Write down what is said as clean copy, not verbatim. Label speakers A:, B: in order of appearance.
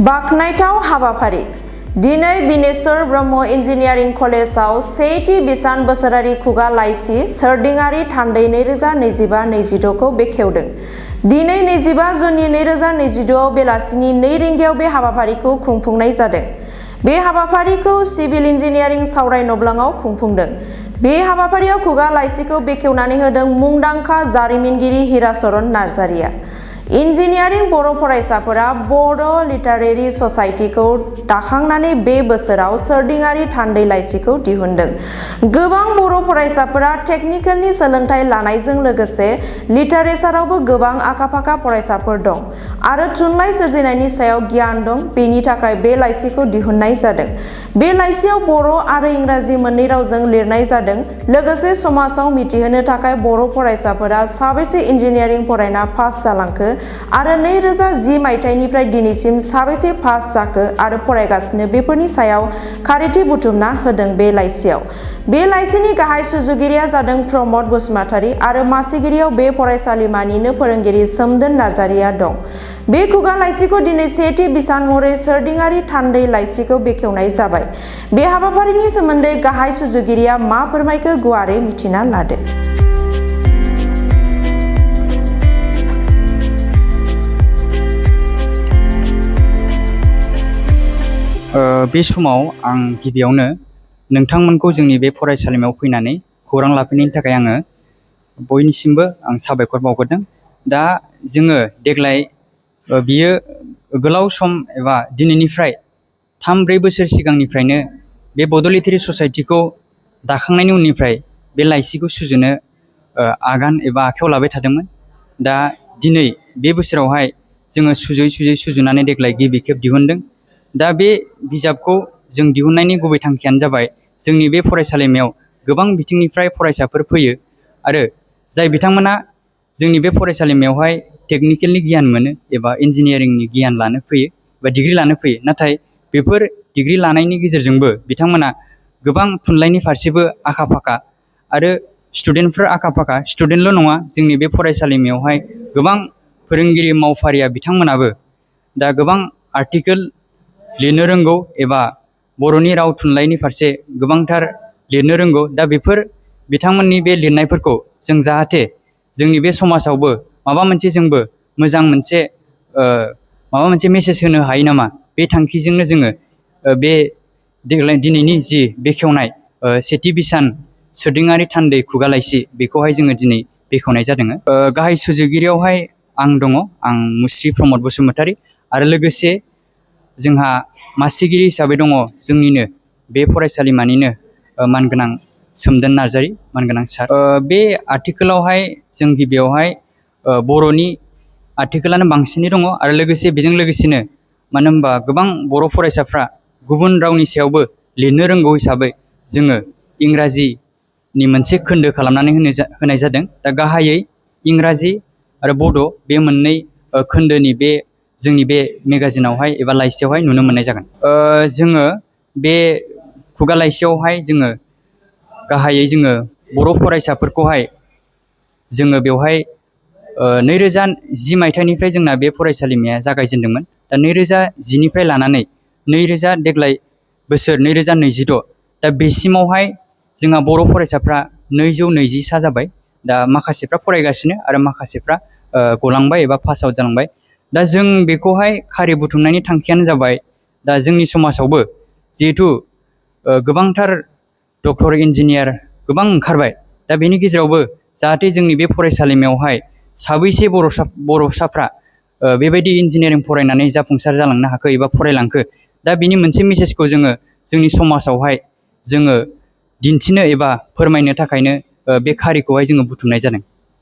A: बाख्नायथाव हाबाफारि दिनै बिनेश्वर ब्रह्म इन्जिनियारिं कलेजाव सेथि बिसान बोसोरारि खुगा लाइसि सोरदिङारि थान्दै 2025-26 खौ बेखेवदों। दिनै 25 जुननि 2026 आव बेलासिनि 2 रिंगायाव बे हाबाफारिखौ खुंफुंनाय जादों। बे हाबाफारिखौ सिभिल इन्जिनियारिं सावराय नब्लाङाव खुंफुंदों। बे हाबाफारियाव खुगा लाइसिखौ बेखेवनानै होदों मुंदांखा जारिमिनगिरि हिराचरण नार्जारिया। इन्जिनियारिं बर' फरायसाफोरा बड' लिटारेरि ससाइटिखौ दाखांनानै बे बोसोराव सोरदिङारि थान्दै लाइसिखौ दिहुनदों। गोबां बर' फरायसाफोरा टेकनिकेलनि सोलोंथाइ लानायजों लोगोसे लिटारेचारावबो गोबां आखा-फाखा फरायसाफोर दं आरो थुनलाइ सोरजिनायनि सायाव गियान दं। बेनि थाखाय बे लाइसिखौ दिहुननाय जादों। बे लाइसियाव बर' आरो इंराजि मोननै रावजों लिरनाय जादों। लोगोसे समाजाव मिथिहोनो थाखाय बर' फरायसाफोरा साबेसे इन्जिनियारिं फरायना पास जालांखो आरो 2010 मायथाइनिफ्राय दिनैसिम साबेसे पास जाखो आरो फरायगासिनो बेफोरनि सायाव खारिथि बुथुमना होदों। बे लाइसियाव बे लाइसिनि गाहाय सुजुगिरिया जादों प्रमद बसुमतारी आरो मासिगिरियाव बे फरायसालिमानिनो फोरोंगिरि सोमदोन नार्जारिया दं। बे खुगा लाइसिखौ दिनै सेथि बिसान महरै सोरदिङारि थान्दै लाइसिखौ बेखेवनाय जाबाय। बे हाबाफारिनि सोमोन्दै गाहाय सुजुगिरिया मा फोरमायखो गुवारै मिथिना लादो।
B: बे समाव आं गिबियावनो नोंथांमोनखौ जोंनि बे फरायसालिमायाव फैनानै खौरां लाफैनायनि थाखाय आङो बयनिसिमबो आं साबायखर बावग्रोदों। दा जोङो देग्लाय बियो गोलाव सम एबा दिनैनिफ्राय 3-4 बोसोर सिगांनिफ्रायनो बे बड' लिटारेरि ससाइटिखौ दाखांनायनि उननिफ्राय बे लाइसिखौ सुजुनो आगान एबा आखायाव लाबाय थादोंमोन। दा दिनै बे बोसोरावहाय जोङो सुजुयै सुजुनानै देग्लाय गिबि खेब दिहुनदों। दा बे बिजाबखौ जों दिहुननायनि गुबै थांखियानो जाबाय जोंनि बे फरायसालिमायाव गोबां बिथिंनिफ्राय फरायसाफोर फैयो आरो जाय बिथांमोना जोंनि बे फरायसालिमायावहाय टेकनिकेलनि गियान मोनो एबा इन्जिनियारिंनि गियान लानो फैयो एबा डिग्रि लानो फैयो। नाथाय बेफोर डिग्रि लानायनि गेजेरजोंबो बिथांमोना गोबां थुनलाइनि फारसेबो आखा-फाखा आरो स्टुडेन्टफोर आखा-फाखा। स्टुडेन्टल' नङा, जोंनि बे फरायसालिमायावहाय गोबां फोरोंगिरि मावफारिया बिथांमोनाबो दा गोबां आर्टिकेल लिरनो रोंगौ एबा बर'नि राव थुनलाइनि फारसे गोबांथार लिरनो रोंगौ। दा बेफोर बिथांमोननि बे लिरनायफोरखौ जों जाहाथे जोंनि बे समाजावबो माबा मोनसे जोंबो मोजां मोनसे माबा मोनसे मेसेज होनो हायो नामा, बे थांखिजोंनो जोङो बे दिनैनि जि बेखेवनाय सेथि बिसान सोरदिङारि थान्दै खुगा लाइसि बेखौहाय जोङो दिनै बेखेवनाय जादों। गाहाय सुजुगिरियावहाय आं दङ, आं मुस्रि प्रमद बसुमतारी आरो लोगोसे जोंहा मासिगिरि हिसाबै दङ जोंनिनो बे फरायसालिमानिनो मानगोनां सोमदोन नार्जारि, मानगोनां सार। बे आर्टिकेलावहाय जों गिबियावहाय बर'नि आर्टिकेलानो बांसिनै दङ आरो लोगोसे बेजों लोगोसेनो मानो होनबा गोबां बर' फरायसाफ्रा गुबुन रावनि सायावबो लिरनो रोंगौ हिसाबै जोङो इंराजिनि मोनसे खोन्दो खालामनानै होनाय जादों। दा गाहायै इंराजि आरो बड' बे मोननै खोन्दोनि बे जोंनि बे मेगाजिनावहाय एबा लाइसियावहाय नुनो मोननाय जागोन। जोङो बे खुगा लाइसियावहाय जोङो गाहायै जोङो बर' फरायसाफोरखौहाय जोङो बेवहाय 2010 मायथाइनिफ्राय जोंना बे फरायसालिमाया जागायजेनदोंमोन। दा 2010निफ्राय लानानै देग्लाय बोसोर 2026 दा बेसिमावहाय जोंहा बर' फरायसाफ्रा 220सा जाबाय। दा माखासेफ्रा फरायगासिनो आरो माखासेफ्रा गलांबाय एबा पास आउट जालांबाय। दा जों बेखौहाय खारि बुथुमनायनि थांखियानो जाबाय दा जोंनि समाजावबो जिहेथु गोबांथार डक्टर इन्जिनियार गोबां ओंखारबाय। दा बेनि गेजेरावबो जाहाथे जोंनि बे फरायसालिमायावहाय साबैसे बर'साफ्रा बेबायदि इन्जिनियारिं फरायनानै जाफुंसार जालांनो हाखो एबा फरायलांखो, दा बिनि मोनसे मेसेजखौ जोङो जोंनि समाजावहाय जोङो दिन्थिनो एबा फोरमायनो थाखायनो बे खारिखौहाय जोङो बुथुमनाय जादों।